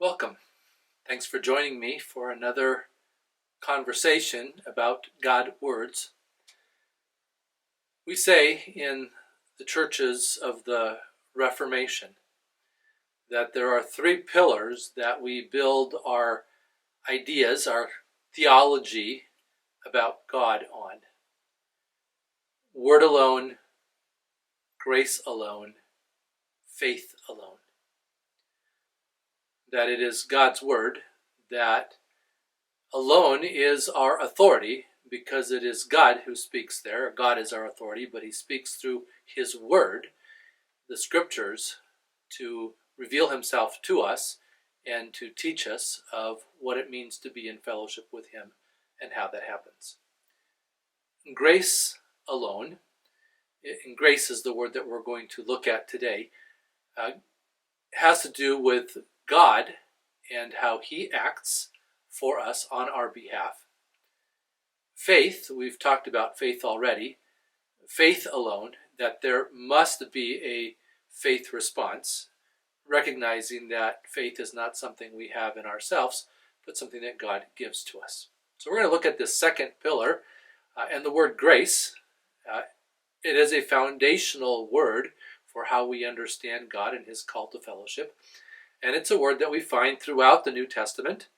Welcome. Thanks for joining me for another conversation about God words. We say in the churches of the Reformation that there are three pillars that we build our ideas, our theology about God on: word alone, grace alone, faith alone. That it is God's word that alone is our authority, because it is God who speaks there. God is our authority, but he speaks through his word, the scriptures, to reveal himself to us and to teach us of what it means to be in fellowship with him and how that happens. Grace alone, and grace is the word that we're going to look at today, has to do with God and how he acts for us on our behalf. Faith, we've talked about faith already. Faith alone, that there must be a faith response, recognizing that faith is not something we have in ourselves, but something that God gives to us. So we're going to look at this second pillar, and the word grace. It is a foundational word for how we understand God and his call to fellowship. And it's a word that we find throughout the New Testament.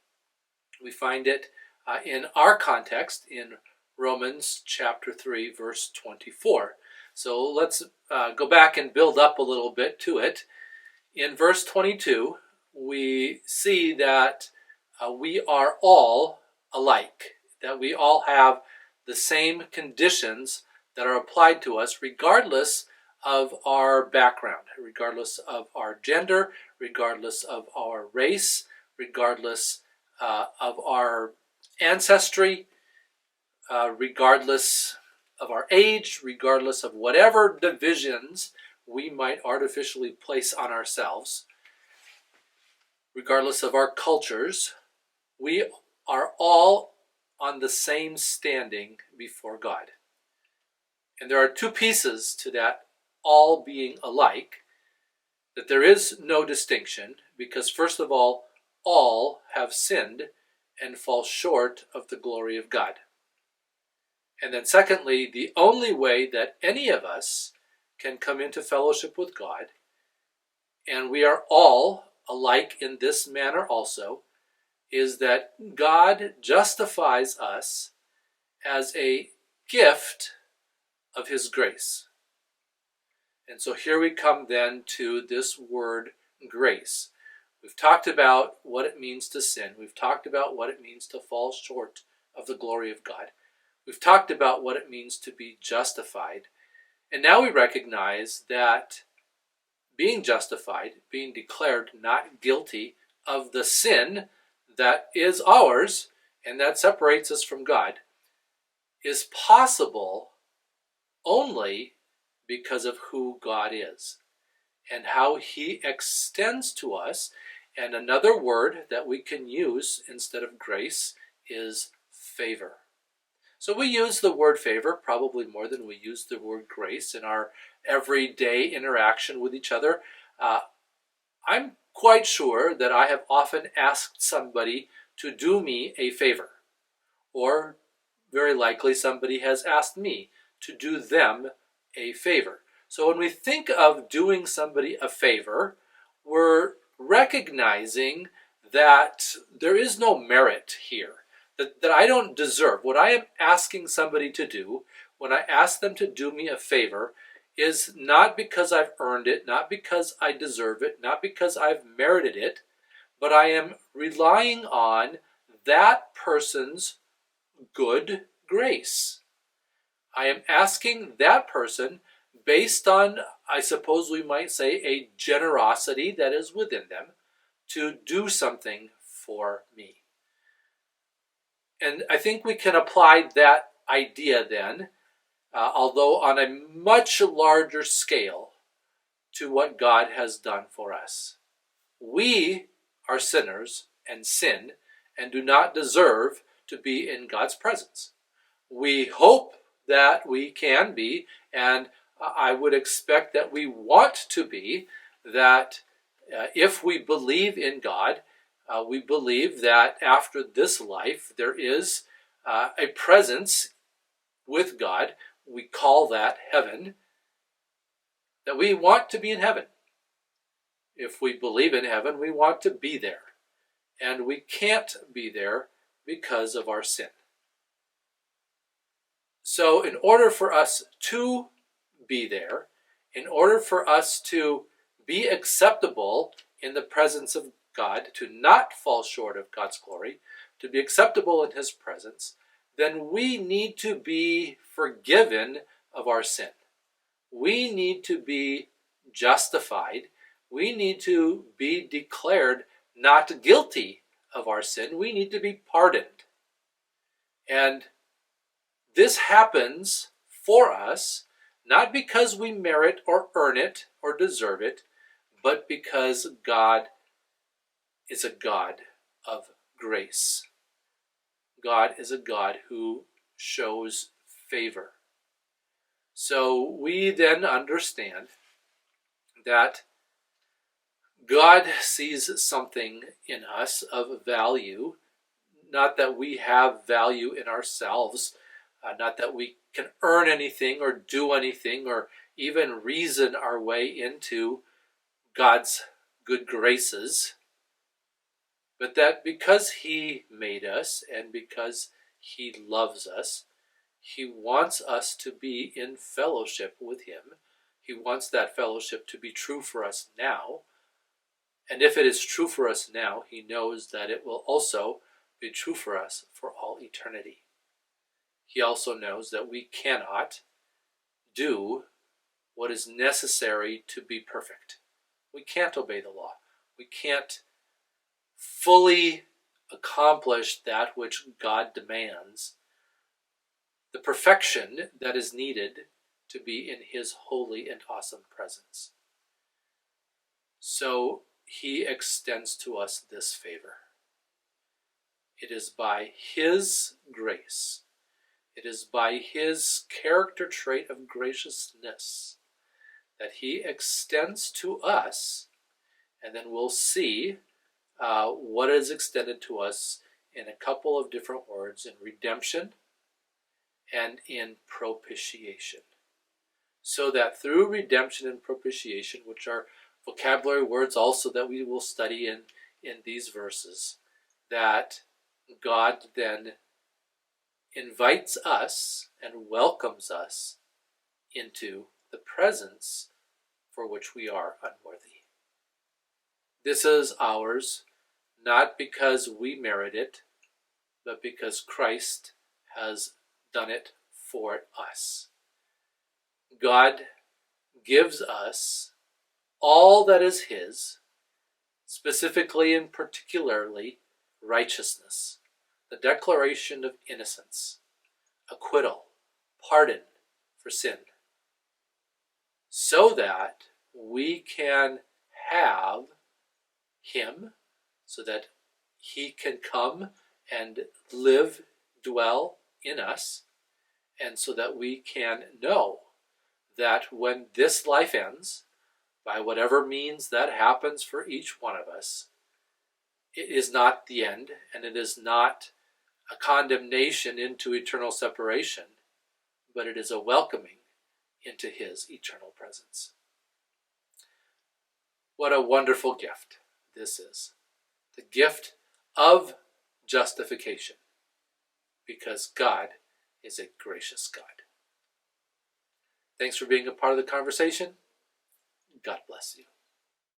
We find it in our context in Romans chapter 3, verse 24. So let's go back and build up a little bit to it. In verse 22, we see that we are all alike, that we all have the same conditions that are applied to us regardless of our background, regardless of our gender, regardless of our race, regardless of our ancestry, regardless of our age, regardless of whatever divisions we might artificially place on ourselves, regardless of our cultures, we are all on the same standing before God. And there are two pieces to that all being alike, that there is no distinction, because first of all have sinned and fall short of the glory of God. And then secondly, the only way that any of us can come into fellowship with God, and we are all alike in this manner also, is that God justifies us as a gift of his grace. And so here we come then to this word grace. We've talked about what it means to sin. We've talked about what it means to fall short of the glory of God. We've talked about what it means to be justified. And now we recognize that being justified, being declared not guilty of the sin that is ours and that separates us from God, is possible only because of who God is and how he extends to us. And another word that we can use instead of grace is favor. So we use the word favor probably more than we use the word grace in our everyday interaction with each other. I'm quite sure that I have often asked somebody to do me a favor, or very likely somebody has asked me to do them a favor. So when we think of doing somebody a favor, we're recognizing that there is no merit here, that I don't deserve. What I am asking somebody to do, when I ask them to do me a favor, is not because I've earned it, not because I deserve it, not because I've merited it, but I am relying on that person's good grace. I am asking that person based on, I suppose we might say, a generosity that is within them to do something for me. And I think we can apply that idea then, although on a much larger scale, to what God has done for us. We are sinners and sin and do not deserve to be in God's presence. We hope that we can be, and I would expect that we want to be, that if we believe in God We believe that after this life, there is a presence with God. We call that heaven, that we want to be in heaven. If we believe in heaven, we want to be there. And we can't be there because of our sin. So in order for us to be there, in order for us to be acceptable in the presence of God, to not fall short of God's glory, to be acceptable in his presence, then we need to be forgiven of our sin. We need to be justified. We need to be declared not guilty of our sin. We need to be pardoned. And this happens for us, not because we merit or earn it or deserve it, but because God is a God of grace. God is a God who shows favor. So we then understand that God sees something in us of value, not that we have value in ourselves, not that we can earn anything or do anything or even reason our way into God's good graces, but that because he made us and because he loves us, he wants us to be in fellowship with him. He wants that fellowship to be true for us now. And if it is true for us now, he knows that it will also be true for us for all eternity. He also knows that we cannot do what is necessary to be perfect. We can't obey the law. We can't fully accomplish that which God demands, the perfection that is needed to be in his holy and awesome presence. So he extends to us this favor. It is by his grace, it is by his character trait of graciousness that he extends to us, and then we'll see what is extended to us in a couple of different words, in redemption and in propitiation. So that through redemption and propitiation, which are vocabulary words also that we will study in these verses, that God then invites us and welcomes us into the presence for which we are unworthy. This is ours, not because we merit it, but because Christ has done it for us. God gives us all that is his, specifically and particularly righteousness, the declaration of innocence, acquittal, pardon for sin, so that we can have him, so that he can come and live, dwell in us, and so that we can know that when this life ends, by whatever means that happens for each one of us, it is not the end, and it is not a condemnation into eternal separation, but it is a welcoming into his eternal presence. What a wonderful gift this is. The gift of justification, because God is a gracious God. Thanks for being a part of the conversation. God bless you.